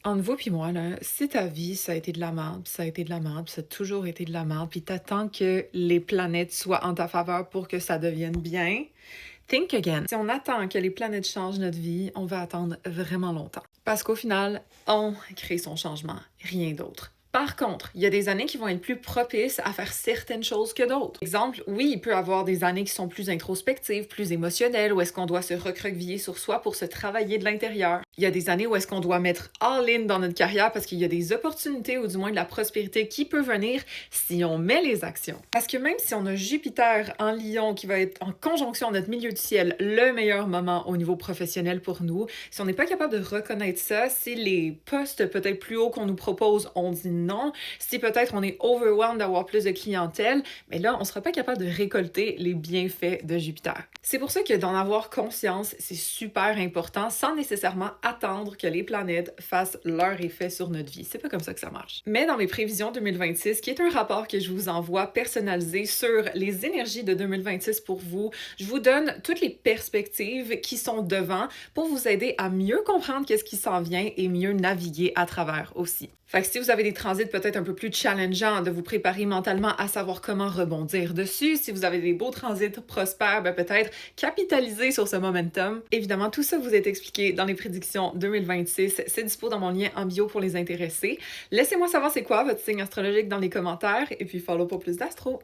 Entre vous puis moi, là, si ta vie, ça a été de la merde, puis ça a été de la merde, puis ça a toujours été de la merde, puis t'attends que les planètes soient en ta faveur pour que ça devienne bien, think again. Si on attend que les planètes changent notre vie, on va attendre vraiment longtemps. Parce qu'au final, on crée son changement, rien d'autre. Par contre, il y a des années qui vont être plus propices à faire certaines choses que d'autres. Exemple, oui, il peut y avoir des années qui sont plus introspectives, plus émotionnelles, où est-ce qu'on doit se recroqueviller sur soi pour se travailler de l'intérieur. Il y a des années où est-ce qu'on doit mettre all-in dans notre carrière parce qu'il y a des opportunités ou du moins de la prospérité qui peut venir si on met les actions. Parce que même si on a Jupiter en Lion qui va être en conjonction à notre milieu du ciel, le meilleur moment au niveau professionnel pour nous, si on n'est pas capable de reconnaître ça, si les postes peut-être plus hauts qu'on nous propose, on dit non, si peut-être on est overwhelmed d'avoir plus de clientèle, mais là, on ne sera pas capable de récolter les bienfaits de Jupiter. C'est pour ça que d'en avoir conscience, c'est super important sans nécessairement attendre que les planètes fassent leur effet sur notre vie. C'est pas comme ça que ça marche. Mais dans mes prévisions 2026, qui est un rapport que je vous envoie personnalisé sur les énergies de 2026 pour vous, je vous donne toutes les perspectives qui sont devant pour vous aider à mieux comprendre qu'est-ce qui s'en vient et mieux naviguer à travers aussi. Fait que si vous avez des transits peut-être un peu plus challengeants, de vous préparer mentalement à savoir comment rebondir dessus. Si vous avez des beaux transits prospères, peut-être capitaliser sur ce momentum. Évidemment, tout ça vous est expliqué dans les prédictions 2026. C'est dispo dans mon lien en bio pour les intéressés. Laissez-moi savoir c'est quoi votre signe astrologique dans les commentaires et puis follow pour plus d'astro.